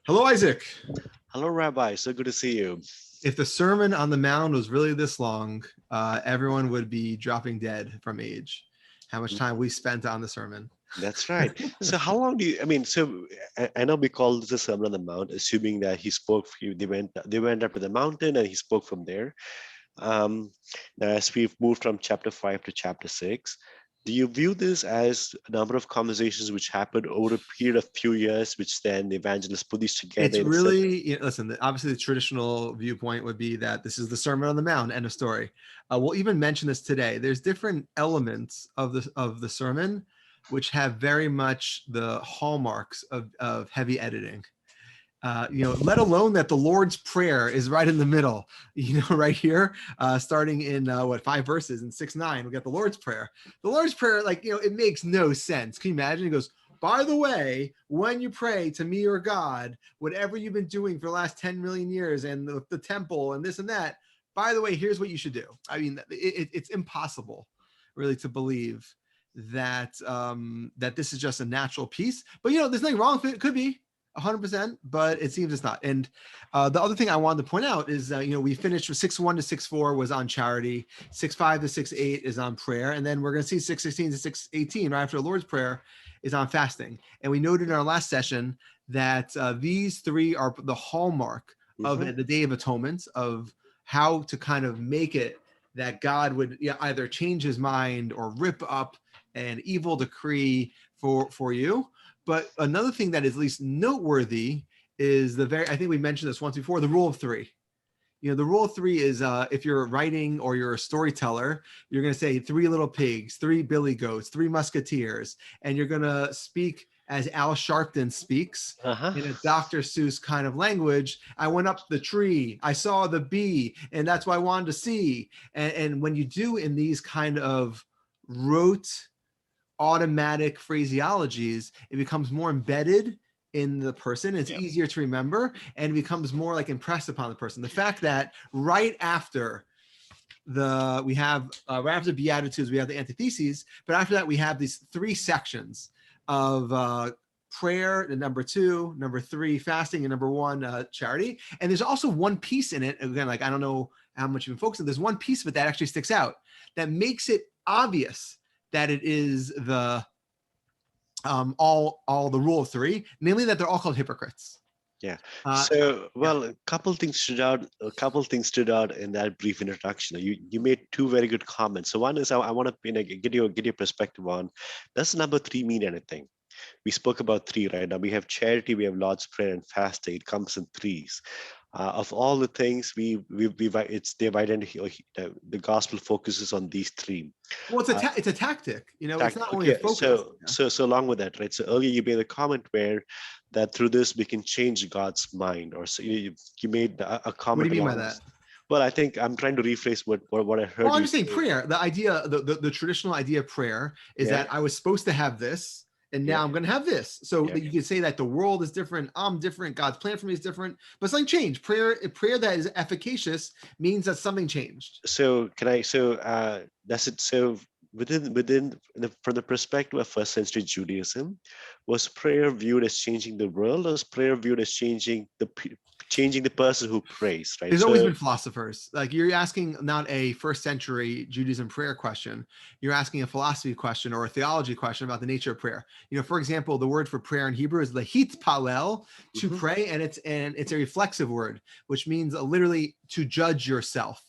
Hello, Isaac. Hello, Rabbi. So good to see you. If the Sermon on the Mount was really this long, everyone would be dropping dead from age. How much time we spent on the sermon. That's right. So how long do you, I mean, so I know we call this a Sermon on the Mount, assuming that he spoke, they went up to the mountain and he spoke from there. Um, Now, as we've moved from chapter 5 to chapter 6, do you view this as a number of conversations which happened over a period of few years, which then the evangelists put these together It's in a set? really, listen, obviously the traditional viewpoint would be that this is the Sermon on the Mount, end of story. We'll even mention this today. There's different elements of the sermon which have very much the hallmarks of heavy editing. Let alone that the Lord's Prayer is right in the middle, right here, starting in 5 verses in 6:9, we got the Lord's Prayer. The Lord's Prayer, it makes no sense. Can you imagine? He goes, by the way, when you pray to me or God, whatever you've been doing for the last 10 million years and the temple and this and that, by the way, here's what you should do. I mean, it's impossible really to believe that that this is just a natural piece. But there's nothing wrong with it. It could be 100%, but it seems it's not. And the other thing I wanted to point out is, we finished with 6:1 to 6:4 was on charity, 6:5 to 6:8 is on prayer, and then we're going to see 6:16 to 6:18 right after the Lord's Prayer is on fasting. And we noted in our last session that these three are the hallmark of the Day of Atonement, of how to kind of make it that God would either change his mind or rip up an evil decree for you. But another thing that is at least noteworthy is I think we mentioned this once before, the rule of three. The rule of three is if you're writing or you're a storyteller, you're going to say 3 little pigs, 3 billy goats, 3 musketeers, and you're going to speak as Al Sharpton speaks in a Dr. Seuss kind of language. I went up the tree, I saw the bee, and that's what I wanted to see. And when you do in these kind of rote, automatic phraseologies, it becomes more embedded in the person. It's easier to remember and it becomes more like impressed upon the person. The fact that right after we have right after the Beatitudes, we have the antitheses, but after that we have these 3 sections of prayer, and number 2, number 3, fasting, and number 1, charity. And there's also one piece in it, again, like I don't know how much you've been focusing, there's one piece of it that actually sticks out that makes it obvious that it is the all the rule of 3, namely that they're all called hypocrites. Yeah. A couple things stood out. A couple things stood out in that brief introduction. You made 2 very good comments. So one is I want to get your perspective on, does number 3 mean anything? We spoke about 3 right now. We have charity, we have Lord's Prayer, and fasting. It comes in 3s. Of all the things they've identified, the gospel focuses on these 3. Well, it's a tactic, it's not only a focus. So along with that, right? So earlier you made a comment where that through this we can change God's mind, or so you made a comment. What do you mean by that? Well, I think I'm trying to rephrase what I heard. Well, I'm just saying prayer. The idea, the traditional idea of prayer is that I was supposed to have this, and now I'm going to have this. So you could say that the world is different, I'm different, God's plan for me is different, but something changed. Prayer that is efficacious means that something changed. So that's it. So from the perspective of first century Judaism, was prayer viewed as changing the world, or was prayer viewed as changing the person who prays, right? There's always been philosophers. Like, you're asking not a first century Judaism prayer question, you're asking a philosophy question or a theology question about the nature of prayer. For example, the word for prayer in Hebrew is lahitpalel, to pray, and it's a reflexive word, which means literally to judge yourself.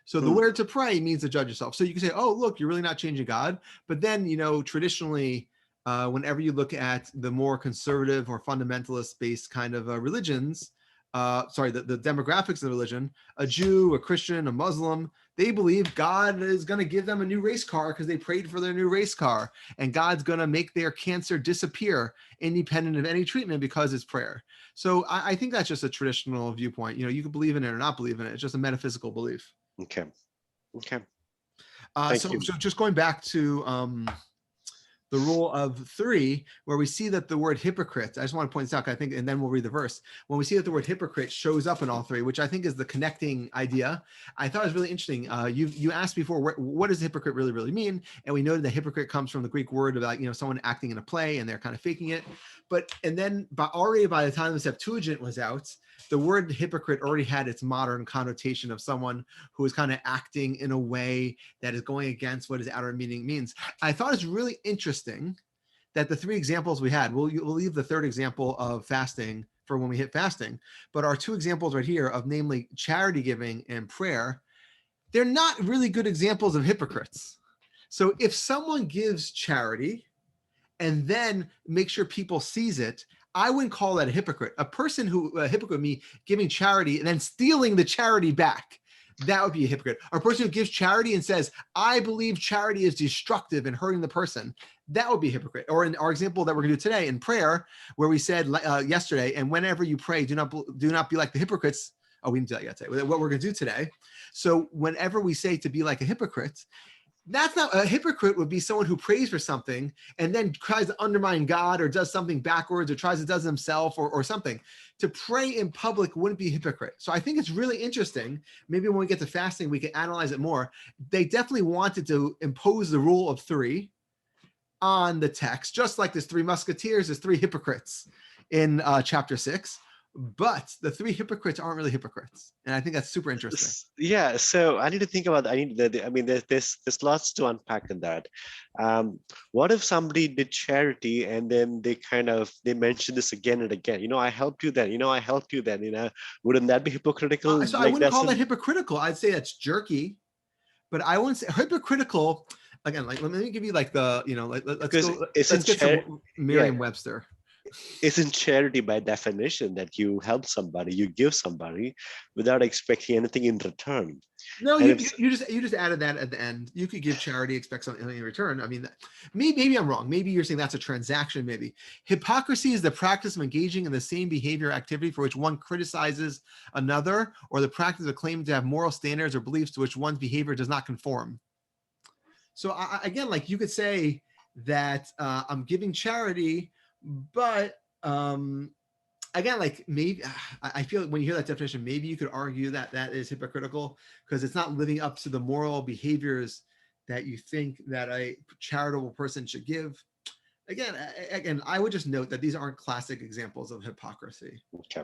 So the word to pray means to judge yourself. So you can say, oh, look, you're really not changing God. But then, traditionally, whenever you look at the more conservative or fundamentalist based kind of religions, the demographics of the religion, a Jew, a Christian, a Muslim, they believe God is going to give them a new race car because they prayed for their new race car, and God's going to make their cancer disappear independent of any treatment because it's prayer. So I think that's just a traditional viewpoint. You can believe in it or not believe in it. It's just a metaphysical belief. Okay. So just going back to the rule of 3, where we see that the word hypocrite, I just want to point this out, I think, and then we'll read the verse. When we see that the word hypocrite shows up in all 3, which I think is the connecting idea, I thought it was really interesting. You asked before, what does hypocrite really mean? And we noted that hypocrite comes from the Greek word about, someone acting in a play and they're kind of faking it. And then already by the time the Septuagint was out, the word hypocrite already had its modern connotation of someone who is kind of acting in a way that is going against what his outer meaning means. I thought it's really interesting that the 3 examples we had, we'll leave the 3rd example of fasting for when we hit fasting, but our 2 examples right here of namely charity giving and prayer, they're not really good examples of hypocrites. So if someone gives charity and then make sure people sees it, I wouldn't call that a hypocrite. A hypocrite me giving charity and then stealing the charity back, that would be a hypocrite. A person who gives charity and says, I believe charity is destructive and hurting the person, that would be a hypocrite. Or in our example that we're gonna do today in prayer, where we said yesterday, and whenever you pray, do not be like the hypocrites. Oh, we didn't do that yet today. What we're gonna do today. So whenever we say to be like a hypocrite, that's not a hypocrite. Would be someone who prays for something and then tries to undermine God or does something backwards or tries to does it himself or something. To pray in public wouldn't be a hypocrite. So I think it's really interesting. Maybe when we get to fasting, we can analyze it more. They definitely wanted to impose the rule of 3 on the text, just like there's 3 musketeers, there's 3 hypocrites in chapter 6. But the 3 hypocrites aren't really hypocrites, and I think that's super interesting. Yeah, so I need to think about. There's lots to unpack in that. What if somebody did charity and then they mention this again and again? I helped you then. I helped you then. Wouldn't that be hypocritical? So I wouldn't call that hypocritical. I'd say that's jerky, but I wouldn't say hypocritical. Again, let me give you let's get some Merriam-Webster. Isn't charity by definition that you help somebody, you give somebody without expecting anything in return? No, you just added that at the end. You could give charity, expect something in return. I mean, maybe I'm wrong. Maybe you're saying that's a transaction. Maybe hypocrisy is the practice of engaging in the same behavior or activity for which one criticizes another, or the practice of claiming to have moral standards or beliefs to which one's behavior does not conform. So again, like you could say that I'm giving charity, but again, like maybe I feel like when you hear that definition, maybe you could argue that that is hypocritical because it's not living up to the moral behaviors that you think that a charitable person should give. Again, I would just note that these aren't classic examples of hypocrisy. Okay.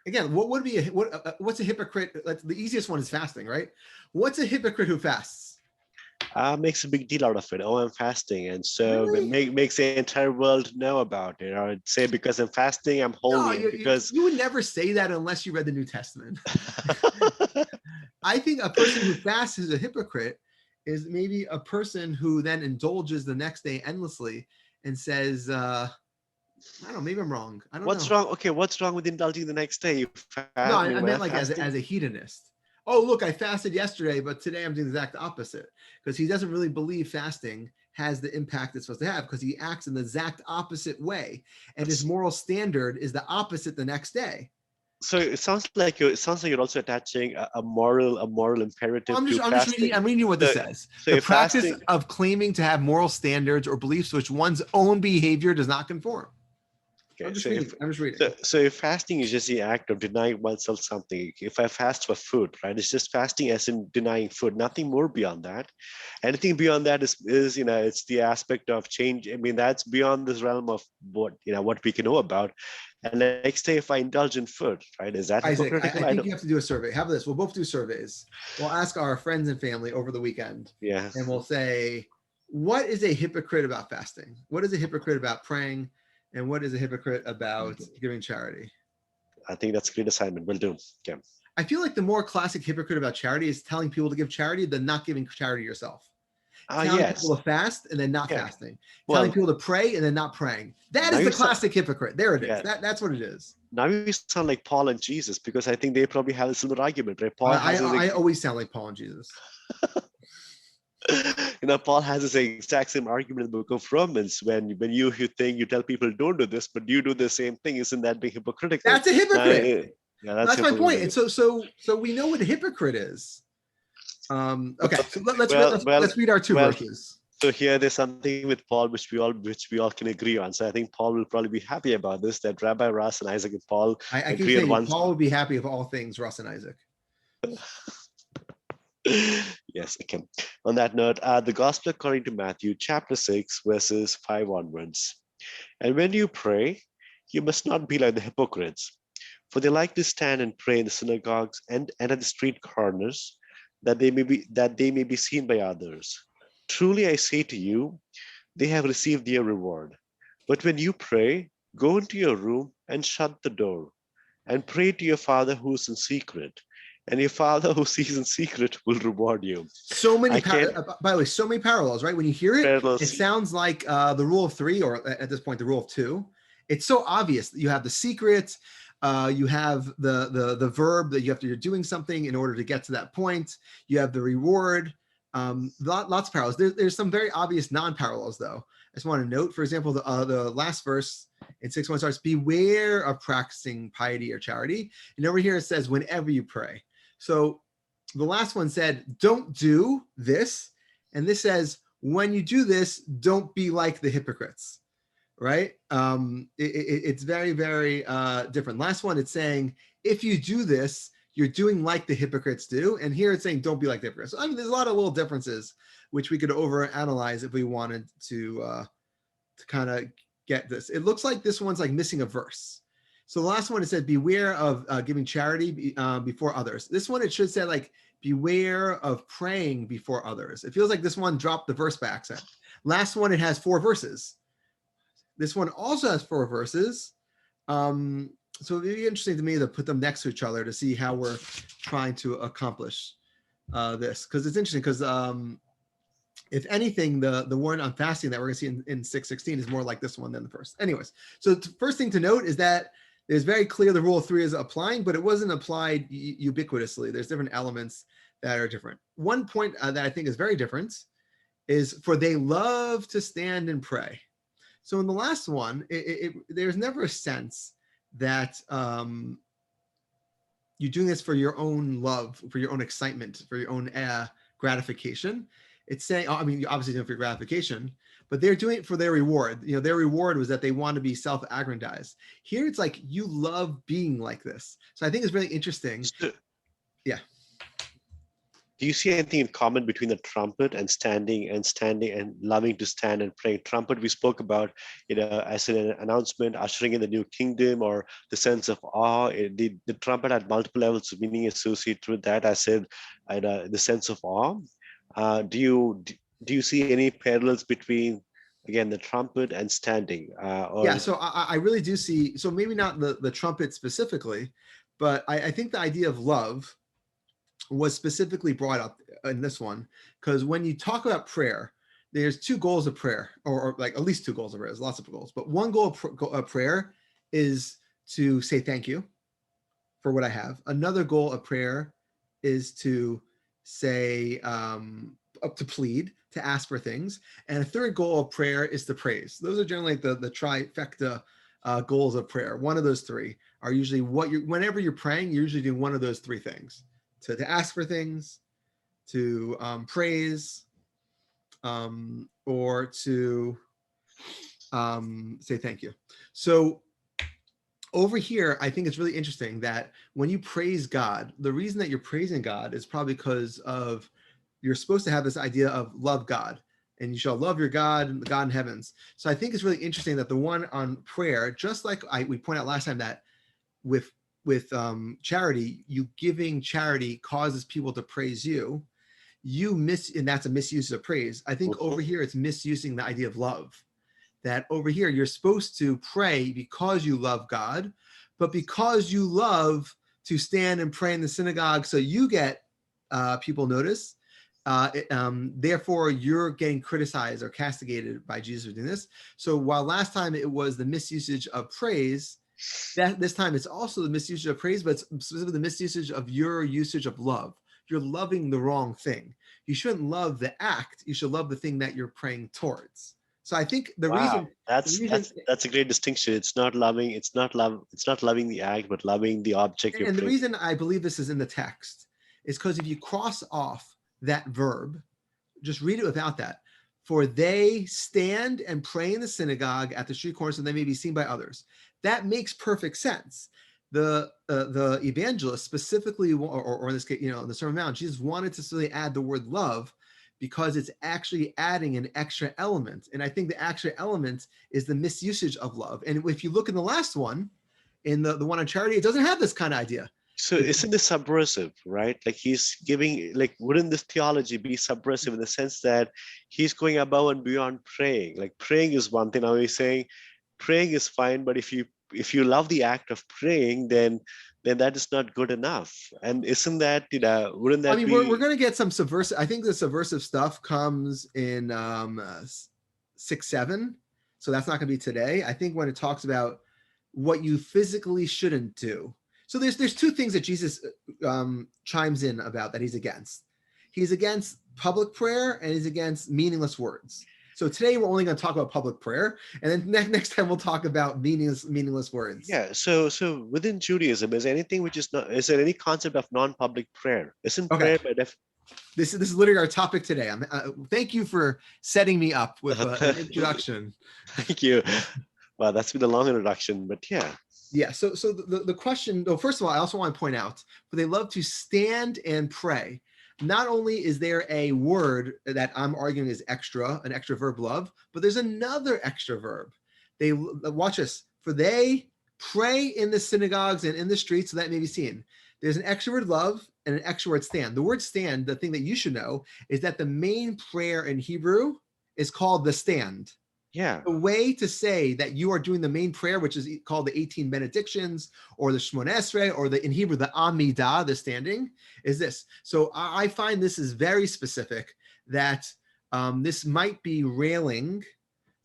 Again, what would be what's a hypocrite? The easiest one is fasting, right? What's a hypocrite who fasts? Makes a big deal out of it. Oh, I'm fasting, and so really? Makes the entire world know about it. Or say because I'm fasting, I'm holy. No, because you would never say that unless you read the New Testament. I think a person who fasts is a hypocrite is maybe a person who then indulges the next day endlessly and says, I don't know, maybe I'm wrong. I don't know. What's wrong? Okay, what's wrong with indulging the next day? No, I meant like as a hedonist. Oh, look, I fasted yesterday, but today I'm doing the exact opposite, because he doesn't really believe fasting has the impact it's supposed to have because he acts in the exact opposite way. And his moral standard is the opposite the next day. So it sounds like you're also attaching a moral imperative. I'm reading you what this says. So the practice of claiming to have moral standards or beliefs which one's own behavior does not conform. Okay, I'm just reading. So if fasting is just the act of denying oneself something, if I fast for food, right, it's just fasting as in denying food, nothing more beyond that. Anything beyond that is it's the aspect of change. I mean, that's beyond this realm of what we can know about. And the next day, if I indulge in food, right, is that Isaac, I think you have to do a survey. How about this? We'll both do surveys. We'll ask our friends and family over the weekend. Yeah. And we'll say, what is a hypocrite about fasting? What is a hypocrite about praying? And what is a hypocrite about giving charity? I think that's a great assignment. We'll do. Okay. I feel like the more classic hypocrite about charity is telling people to give charity than not giving charity yourself. Telling people to fast and then not fasting. Telling people to pray and then not praying. That is the classic hypocrite. There it is. Yeah. That's what it is. Now you sound like Paul and Jesus, because I think they probably have a similar argument, right? Paul I always sound like Paul and Jesus. Paul has this exact same argument in the book of Romans when you think you tell people don't do this, but you do the same thing. Isn't that being hypocritical? That's a hypocrite. That's my point. And so we know what a hypocrite is. Okay, so let's read our two verses. So here there's something with Paul which we all can agree on. So I think Paul will probably be happy about this, that Rabbi Russ and Isaac and Paul I can agree on say one. Paul would be happy of all things, Russ and Isaac. Yes, okay. On that note, the Gospel according to Matthew, chapter 6, verses 5 onwards. And when you pray, you must not be like the hypocrites, for they like to stand and pray in the synagogues and at the street corners, that they may be seen by others. Truly I say to you, they have received their reward. But when you pray, go into your room and shut the door, and pray to your Father who is in secret, and your Father who sees in secret will reward you. So many, I can't by the way, so many parallels, right? When you hear it, parallels. it sounds like the rule of three, or at this point, the rule of two. It's so obvious that you have the secret, you have the verb that you're doing something in order to get to that point. You have the reward. Lots of parallels. There's some very obvious non-parallels, though. I just want to note, for example, the last verse in 6:1 starts, beware of practicing piety or charity. And over here it says, whenever you pray. So the last one said, don't do this. And this says, when you do this, don't be like the hypocrites, right? It's very, very different. Last one, it's saying, if you do this, you're doing like the hypocrites do. And here it's saying, don't be like the hypocrites. So, I mean, there's a lot of little differences, which we could overanalyze if we wanted to kind of get this. It looks like this one's like missing a verse. So the last one, it said, beware of giving charity before others. This one, it should say like, beware of praying before others. It feels like this one dropped the verse back. Last one, it has 4 verses. This one also has 4 verses. So it'd be interesting to me to put them next to each other to see how we're trying to accomplish this. Because it's interesting, because if anything, the one on fasting that we're going to see in 6:16 is more like this one than the first. Anyways, so the first thing to note is that it's very clear the rule of 3 is applying, but it wasn't applied ubiquitously. There's different elements that are different. One point that I think is very different is, for they love to stand and pray. So in the last one, there's never a sense that you're doing this for your own love, for your own excitement, for your own gratification. It's saying, I mean, you're obviously doing it for your gratification, but they're doing it for their reward. You know, their reward was that they want to be self-aggrandized. Here, it's like, you love being like this. So I think it's really interesting. Yeah. Do you see anything in common between the trumpet and standing and loving to stand and pray? Trumpet, we spoke about, as an announcement, ushering in the new kingdom, or the sense of awe. The trumpet had multiple levels of meaning associated with that. I said, the sense of awe. Do you see any parallels between, again, the trumpet and standing? Yeah, so I really do see, so maybe not the trumpet specifically, but I think the idea of love was specifically brought up in this one, because when you talk about prayer, there's 2 goals of prayer, or like at least 2 goals of prayer. There's lots of goals, but one goal of prayer is to say thank you for what I have. Another goal of prayer is to say, to plead, to ask for things. And a third goal of prayer is to praise. Those are generally the trifecta goals of prayer. One of those 3 are usually whenever you're praying, you're usually doing one of those 3 things. To ask for things, to praise, or to say thank you. So over here, I think it's really interesting that when you praise God, the reason that you're praising God is probably because of, you're supposed to have this idea of love God, and you shall love your God and the God in heavens. So I think it's really interesting that the one on prayer, just like we pointed out last time, that with charity, you giving charity causes people to praise you. And that's a misuse of praise. I think over here it's misusing the idea of love. That over here you're supposed to pray because you love God, but because you love to stand and pray in the synagogue, so you get people notice. Therefore, you're getting criticized or castigated by Jesus for doing this. So while last time it was the misusage of praise, that this time it's also the misusage of praise, but it's specifically the misusage of your usage of love. You're loving the wrong thing. You shouldn't love the act. You should love the thing that you're praying towards. So I think the reason that's a great distinction. It's not loving the act, but loving the object. And the reason I believe this is in the text is because if you cross off that verb, just read it without that, for they stand and pray in the synagogue at the street corners, so they may be seen by others. That makes perfect sense. The evangelist specifically, or in this case, in the Sermon on the Mount, Jesus wanted to simply add the word love because it's actually adding an extra element. And I think the extra element is the misusage of love. And if you look in the last one, in the one on charity, it doesn't have this kind of idea. So isn't this subversive, right? Like he's giving, like, wouldn't this theology be subversive in the sense that he's going above and beyond praying? Like praying is one thing. Now he's saying praying is fine, but if you love the act of praying, then that is not good enough. And isn't that, wouldn't that I mean, be? we're going to get some subversive. I think the subversive stuff comes in 6-7. So that's not going to be today. I think when it talks about what you physically shouldn't do. So there's two things that Jesus chimes in about that he's against. He's against public prayer and he's against meaningless words. So today we're only going to talk about public prayer, and then next time we'll talk about meaningless words. Yeah. So within Judaism, is anything which is not? Is there any concept of non-public prayer? Isn't prayer by This is literally our topic today. Thank you for setting me up with an introduction. Thank you. Well, that's been a long introduction, but yeah. Yeah, so the question, first of all, I also want to point out, but they love to stand and pray. Not only is there a word that I'm arguing is an extra verb, love, but there's another extra verb. They watch this, for they pray in the synagogues and in the streets so that may be seen. There's an extra word, love, and an extra word, stand. The word stand, the thing that you should know, is that the main prayer in Hebrew is called the stand. Yeah. The way to say that you are doing the main prayer, which is called the 18 benedictions or the Shmona Esrei, or in Hebrew, the Amidah, the standing, is this. So I find this is very specific, that this might be railing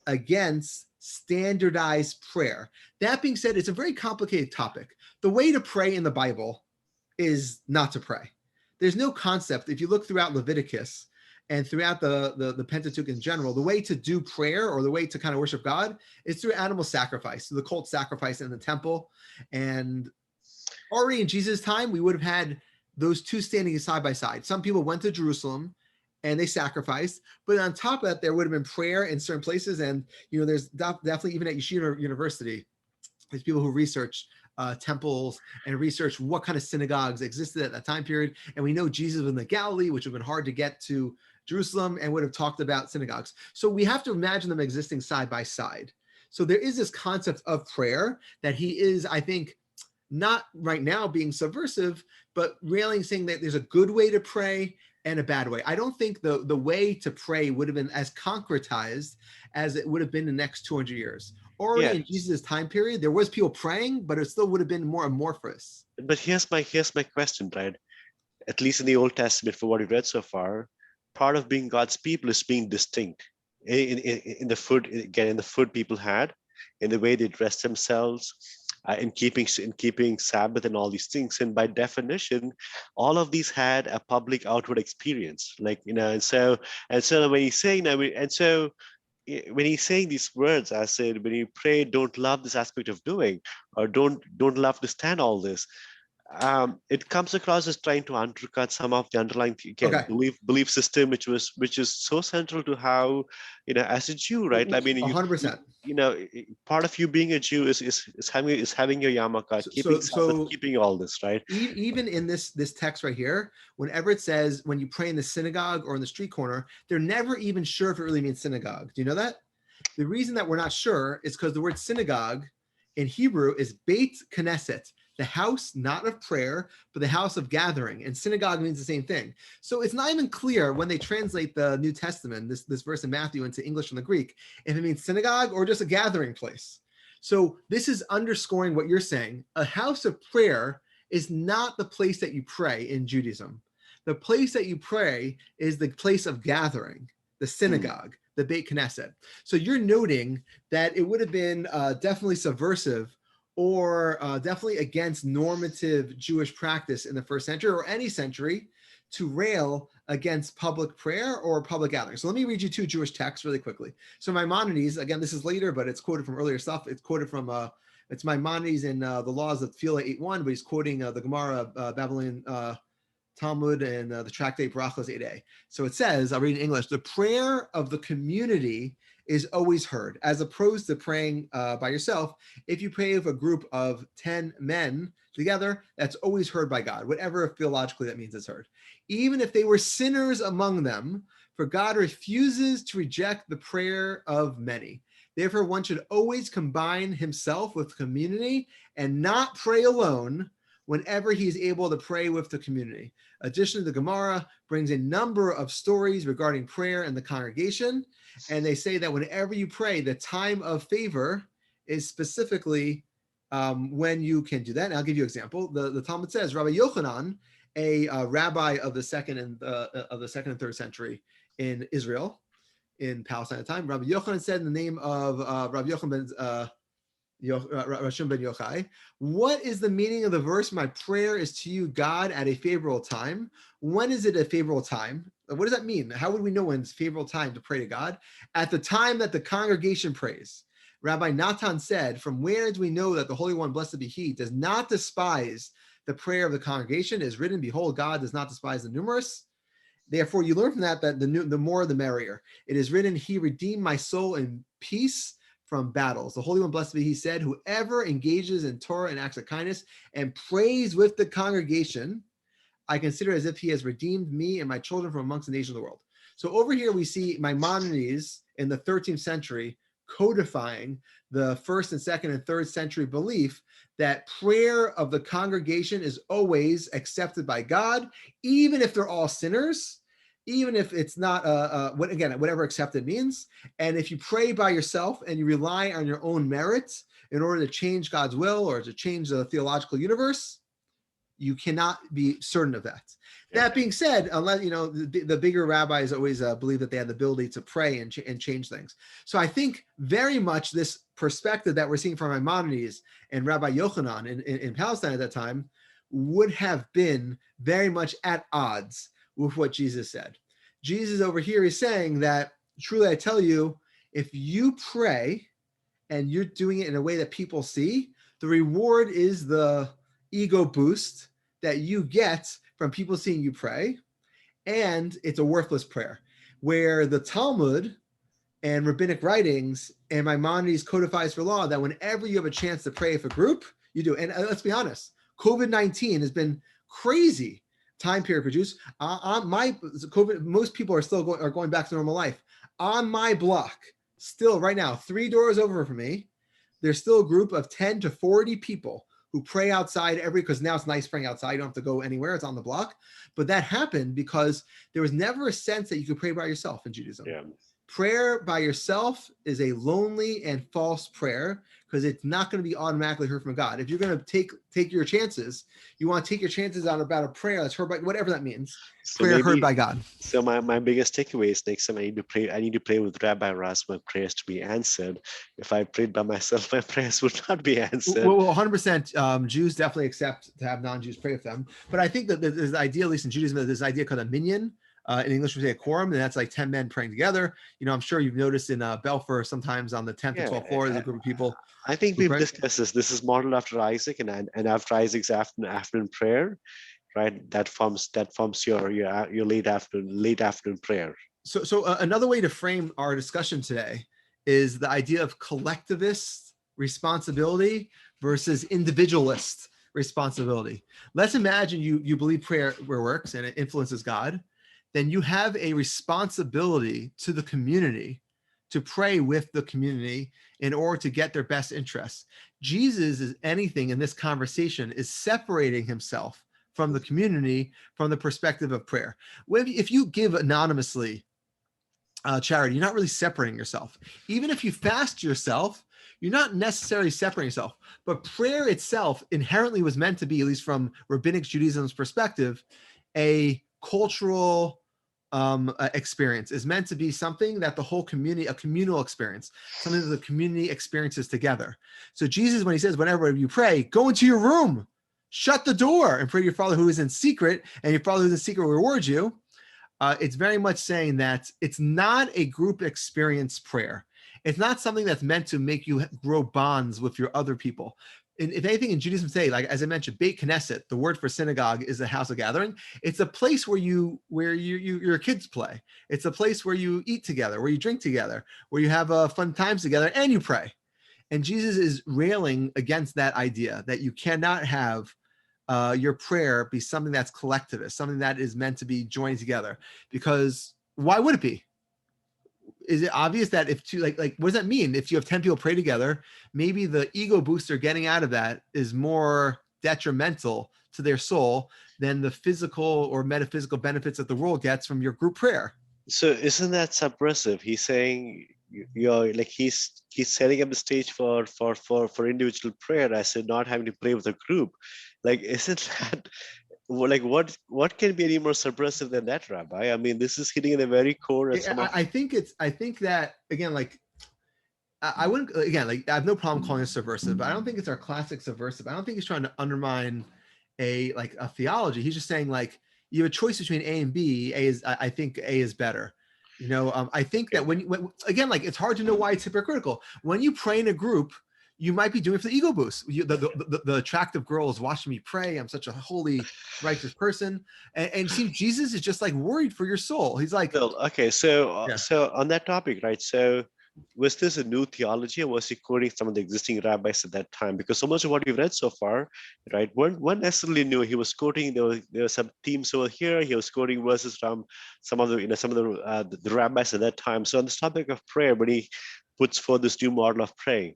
against standardized prayer. That being said, it's a very complicated topic. The way to pray in the Bible is not to pray. There's no concept. If you look throughout Leviticus, and throughout the Pentateuch in general, the way to do prayer or the way to kind of worship God is through animal sacrifice, so the cult sacrifice in the temple. And already in Jesus' time, we would have had those two standing side by side. Some people went to Jerusalem and they sacrificed, but on top of that, there would have been prayer in certain places. And there's definitely, even at Yeshiva University, there's people who research temples and research what kind of synagogues existed at that time period. And we know Jesus was in the Galilee, which would have been hard to get to Jerusalem, and would have talked about synagogues. So we have to imagine them existing side by side. So there is this concept of prayer that he is, I think, not right now being subversive, but railing, saying that there's a good way to pray and a bad way. I don't think the way to pray would have been as concretized as it would have been in the next 200 years. Already in Jesus' time period, there was people praying, but it still would have been more amorphous. But here's my question, right? At least in the Old Testament, for what we've read so far, part of being God's people is being distinct in the food people had, in the way they dressed themselves, in keeping Sabbath and all these things. And by definition, all of these had a public outward experience, and so when he's saying when he's saying these words, I said, when you pray, don't love this aspect of doing, or don't love to stand all this. It comes across as trying to undercut some of the underlying belief system, which is so central to how, as a Jew, right? I mean, 100%. Part of you being a Jew is having your yarmulke, keeping all this, right? Even in this text right here, whenever it says when you pray in the synagogue or in the street corner, they're never even sure if it really means synagogue. Do you know that? The reason that we're not sure is because the word synagogue in Hebrew is Beit Knesset, the house not of prayer, but the house of gathering. And synagogue means the same thing. So it's not even clear when they translate the New Testament, this verse in Matthew, into English from the Greek, if it means synagogue or just a gathering place. So this is underscoring what you're saying. A house of prayer is not the place that you pray in Judaism. The place that you pray is the place of gathering, the synagogue, the Beit Knesset. So you're noting that it would have been definitely subversive or definitely against normative Jewish practice in the first century or any century to rail against public prayer or public gathering. So let me read you two Jewish texts really quickly. So Maimonides, again, this is later, but it's quoted from earlier stuff. It's quoted from, it's Maimonides in the Laws of Tefillah 8.1, but he's quoting the Gemara Babylonian Talmud and the tractate Brachos 8a. So it says, I'll read in English, the prayer of the community is always heard, as opposed to praying by yourself. If you pray with a group of 10 men together, that's always heard by God, whatever theologically that means is heard. Even if they were sinners among them, for God refuses to reject the prayer of many. Therefore, one should always combine himself with community and not pray alone whenever he is able to pray with the community. Additionally, the Gemara brings a number of stories regarding prayer in the congregation, and they say that whenever you pray, the time of favor is specifically when you can do that. And I'll give you an example. The Talmud says Rabbi Yochanan, a rabbi of the second and third century in Israel, in Palestine at the time, Rabbi Yochanan said in the name of Rabbi Yochanan Rashum ben Yochai, what is the meaning of the verse, my prayer is to you, God, at a favorable time? When is it a favorable time? What does that mean? How would we know when it's favorable time to pray to God? At the time that the congregation prays. Rabbi Natan said, from where do we know that the Holy One, blessed be he, does not despise the prayer of the congregation? It is written, behold, God does not despise the numerous. Therefore, you learn from that the more the merrier. It is written, he redeemed my soul in peace from battles. The Holy One, blessed be he, said, whoever engages in Torah and acts of kindness and prays with the congregation, I consider as if he has redeemed me and my children from amongst the nations of the world. So over here we see Maimonides in the 13th century codifying the first and second and third century belief that prayer of the congregation is always accepted by God, even if they're all sinners, even if it's not, whatever accepted means. And if you pray by yourself and you rely on your own merits in order to change God's will or to change the theological universe, you cannot be certain of that. Yeah. That being said, unless, the bigger rabbis always believe that they have the ability to pray and change things. So I think very much this perspective that we're seeing from Maimonides and Rabbi Yochanan in Palestine at that time would have been very much at odds with what Jesus said. Jesus over here is saying that, truly I tell you, if you pray and you're doing it in a way that people see, the reward is the ego boost that you get from people seeing you pray, and it's a worthless prayer. Where the Talmud and rabbinic writings and Maimonides codifies for law that whenever you have a chance to pray with a group, you do. And let's be honest, COVID-19 has been crazy time period for Jews. Most people are still going back to normal life. On my block, still right now, 3 doors over from me, there's still a group of 10 to 40 people who pray outside because now it's nice praying outside. You don't have to go anywhere. It's on the block. But that happened because there was never a sense that you could pray by yourself in Judaism. Yeah. Prayer by yourself is a lonely and false prayer because it's not going to be automatically heard from God. If you're going to take your chances, you want to take your chances on about a prayer that's heard by, whatever that means, so prayer heard by God. So my biggest takeaway is next time I need to pray with Rabbi Ras, my prayers to be answered. If I prayed by myself, my prayers would not be answered. Well, 100%. Jews definitely accept to have non-Jews pray with them. But I think that there's the idea, at least in Judaism, there's this idea called a minyan. In English, we say a quorum, and that's like 10 men praying together. I'm sure you've noticed in Belfer sometimes on the 10th or 12th floor, there's a group of people. I think we've discussed this. This is modeled after Isaac, and after Isaac's afternoon prayer, right? That forms your late afternoon prayer. So another way to frame our discussion today is the idea of collectivist responsibility versus individualist responsibility. Let's imagine you believe prayer works and it influences God. Then you have a responsibility to the community to pray with the community in order to get their best interests. Jesus is anything in this conversation is separating himself from the community from the perspective of prayer. If you give anonymously charity, you're not really separating yourself. Even if you fast yourself, you're not necessarily separating yourself. But prayer itself inherently was meant to be, at least from Rabbinic Judaism's perspective, a cultural experience, is meant to be something that the whole community, a communal experience, something that the community experiences together. So Jesus, when he says, whenever you pray, go into your room, shut the door and pray to your Father who is in secret, and your Father who is in secret will reward you. It's very much saying that it's not a group experience prayer. It's not something that's meant to make you grow bonds with your other people. And if anything in Judaism say, like as I mentioned, Beit Knesset, the word for synagogue is a house of gathering. It's a place where your kids play. It's a place where you eat together, where you drink together, where you have fun times together, and you pray. And Jesus is railing against that idea that you cannot have your prayer be something that's collectivist, something that is meant to be joined together. Because why would it be? Is it obvious that if two, like what does that mean? If you have 10 people pray together, maybe the ego booster getting out of that is more detrimental to their soul than the physical or metaphysical benefits that the world gets from your group prayer. So isn't that subversive? He's saying you're like he's setting up the stage for individual prayer. I said not having to pray with a group. Like, isn't that like what can be any more subversive than that, Rabbi? I mean, this is hitting in the very core of some of. I think that again, like I wouldn't, again, like I have no problem calling it subversive, but I don't think it's our classic subversive. I don't think he's trying to undermine a theology. He's just saying like you have a choice between A and B. I think A is better. You know, I think that when again, like it's hard to know why it's hypocritical. When you pray in a group, you might be doing it for the ego boost. The attractive girl is watching me pray. I'm such a holy, righteous person. And see, Jesus is just like worried for your soul. He's like, Well, okay, so so on that topic, right? So was this a new theology, or was he quoting some of the existing rabbis at that time? Because so much of what we've read so far, right, weren't necessarily new. He was quoting there were some themes over here. He was quoting verses from some of the rabbis at that time. So on this topic of prayer, when he puts forth this new model of praying,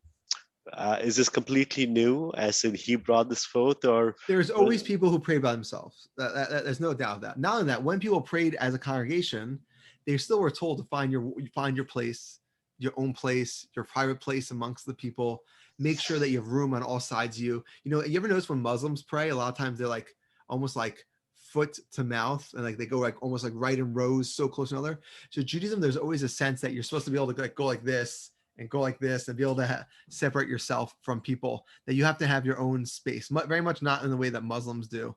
is this completely new, as in he brought this forth, or there's always people who pray by themselves. There's no doubt of that. Not only that, when people prayed as a congregation, they still were told to find your place, your own place, your private place amongst the people. Make sure that you have room on all sides of you. You know, you ever notice when Muslims pray, a lot of times they're like almost like foot to mouth, and like they go like almost like right in rows, so close to another. So Judaism, there's always a sense that you're supposed to be able to like go like this and go like this and be able to separate yourself from people, that you have to have your own space, very much not in the way that Muslims do.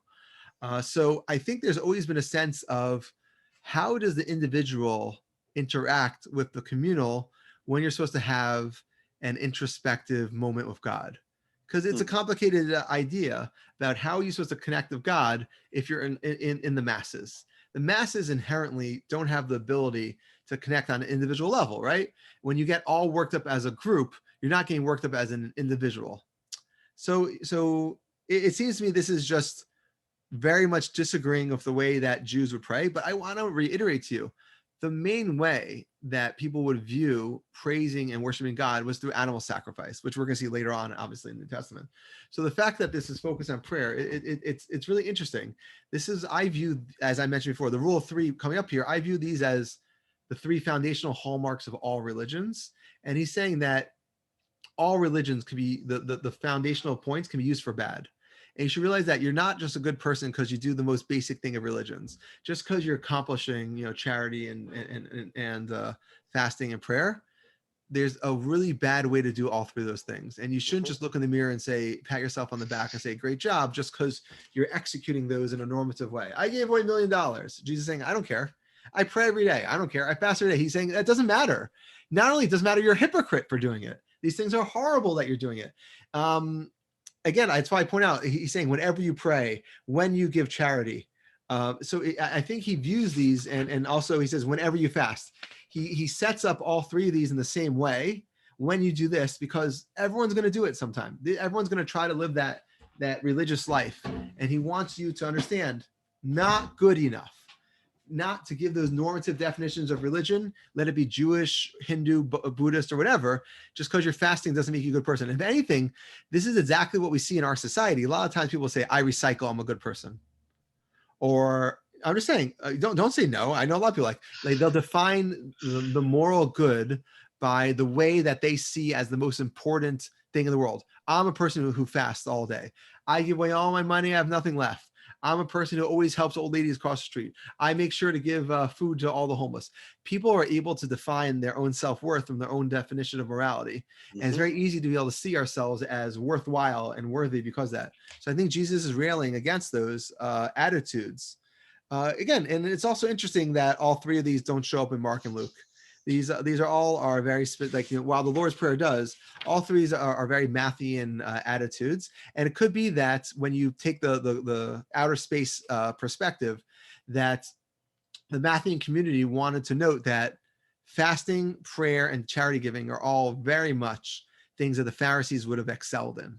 So I think there's always been a sense of how does the individual interact with the communal when you're supposed to have an introspective moment with God? Because it's a complicated idea about how you're supposed to connect with God if you're in the masses. The masses inherently don't have the ability to connect on an individual level, right? When you get all worked up as a group, you're not getting worked up as an individual. So it seems to me this is just very much disagreeing with the way that Jews would pray. But I want to reiterate to you, the main way that people would view praising and worshiping God was through animal sacrifice, which we're going to see later on, obviously, in the New Testament. So the fact that this is focused on prayer, it's really interesting. This is, I view, as I mentioned before, the rule of three coming up here, I view these as the three foundational hallmarks of all religions. And he's saying that all religions can be, the foundational points can be used for bad. And you should realize that you're not just a good person because you do the most basic thing of religions. Just because you're accomplishing, charity and fasting and prayer, there's a really bad way to do all three of those things. And you shouldn't just look in the mirror and say, pat yourself on the back and say, great job, just because you're executing those in a normative way. I gave away $1 million. Jesus is saying, I don't care. I pray every day. I don't care. I fast every day. He's saying that doesn't matter. Not only does it matter, you're a hypocrite for doing it. These things are horrible that you're doing it. Again, that's why I point out, he's saying whenever you pray, when you give charity. I think he views these, and also he says whenever you fast. He sets up all three of these in the same way when you do this, because everyone's going to do it sometime. Everyone's going to try to live that religious life. And he wants you to understand, not good enough. Not to give those normative definitions of religion, let it be Jewish, Hindu, Buddhist, or whatever, just because you're fasting doesn't make you a good person. If anything, this is exactly what we see in our society. A lot of times people say, I recycle, I'm a good person. Or I'm just saying, don't say no. I know a lot of people like they'll define the moral good by the way that they see as the most important thing in the world. I'm a person who fasts all day. I give away all my money, I have nothing left. I'm a person who always helps old ladies across the street. I make sure to give food to all the homeless. People are able to define their own self-worth from their own definition of morality. And it's very easy to be able to see ourselves as worthwhile and worthy because of that. So I think Jesus is railing against those attitudes. Again, and it's also interesting that all three of these don't show up in Mark and Luke. These are all are very like, while the Lord's Prayer does, all three are very Matthean attitudes. And it could be that when you take the outer space perspective, that the Matthean community wanted to note that fasting, prayer, and charity giving are all very much things that the Pharisees would have excelled in.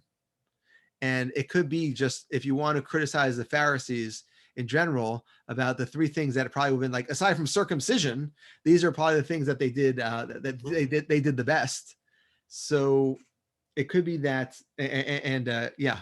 And it could be just, if you want to criticize the Pharisees in general about the three things that probably would have been like, aside from circumcision, these are probably the things that they did that they did the best. So it could be that, yeah.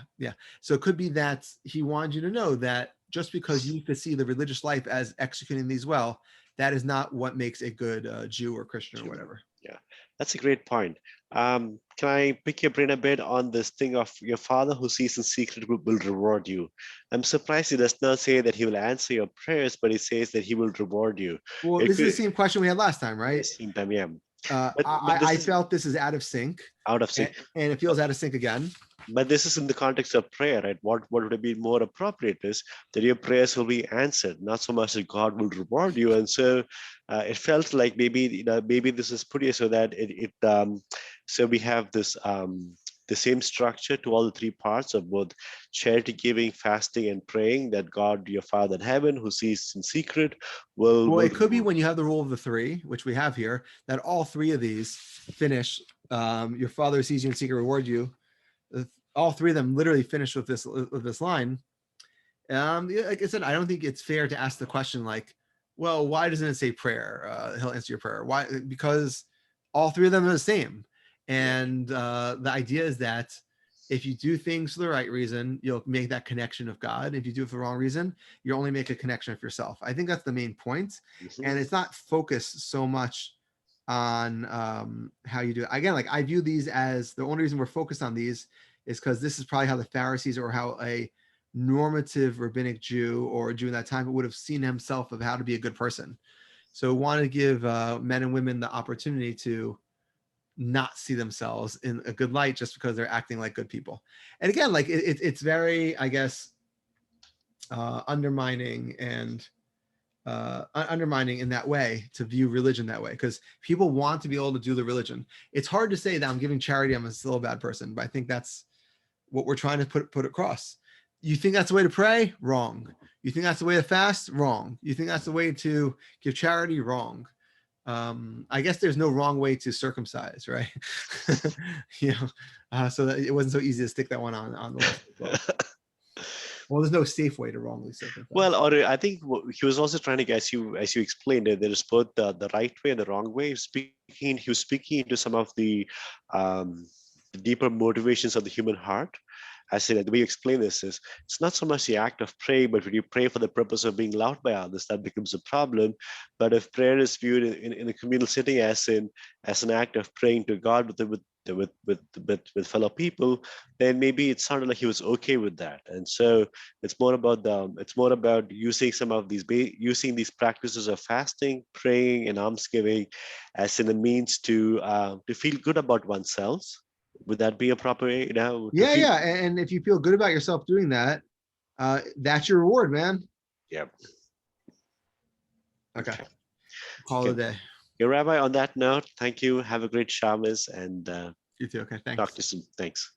So it could be that he wanted you to know that just because you could see the religious life as executing these well, that is not what makes a good Jew or Christian or whatever. Yeah, that's a great point. Can I pick your brain a bit on this thing of your Father who sees in secret will reward you? I'm surprised he does not say that he will answer your prayers, but he says that he will reward you. Well, this is the same question we had last time, right? Same time, yeah. I felt this is out of sync. Out of sync. And it feels out of sync again. But this is in the context of prayer, right? What would have been more appropriate is that your prayers will be answered, not so much that God will reward you. And so it felt like maybe maybe this is put here so that so we have this the same structure to all the three parts of both charity giving, fasting, and praying, that God, your Father in heaven, who sees in secret, will. Well, it could be when you have the rule of the three, which we have here, that all three of these finish. Your Father sees you in secret, reward you. All three of them literally finish with this line. Like I said, I don't think it's fair to ask the question like, well, why doesn't it say prayer? He'll answer your prayer. Why? Because all three of them are the same. And the idea is that if you do things for the right reason, you'll make that connection of God. If you do it for the wrong reason, you only make a connection of yourself. I think that's the main point. And it's not focused so much on how you do it. Again, like I view these as the only reason we're focused on these is because this is probably how the Pharisees or how a normative rabbinic Jew or a Jew in that time would have seen himself of how to be a good person. So want to give men and women the opportunity to not see themselves in a good light just because they're acting like good people. And again, like it's very, I guess, undermining and undermining in that way to view religion that way, because people want to be able to do the religion. It's hard to say that I'm giving charity, I'm still a bad person, but I think that's what we're trying to put across. You think that's the way to pray? Wrong. You think that's the way to fast? Wrong. You think that's the way to give charity? Wrong. I guess there's no wrong way to circumcise, right? So that it wasn't so easy to stick that one on the list as well. Well, there's no safe way to wrongly circumcise. Well, or I think he was also trying to, as you explained, there is both the right way and the wrong way. He was speaking into some of the deeper motivations of the human heart. I said, the way you explain this is, it's not so much the act of praying, but when you pray for the purpose of being loved by others, that becomes a problem. But if prayer is viewed in a communal setting as an act of praying to God with fellow people, then maybe it sounded like he was okay with that. And so it's more about using some of these using these practices of fasting, praying, and almsgiving as in a means to feel good about oneself. Would that be a proper, Yeah. And if you feel good about yourself doing that, that's your reward, man. Yeah. Okay. Call it a day. Your Rabbi, on that note, thank you. Have a great Shabbos, and You too. Okay. Thanks. talk to you soon. Thanks.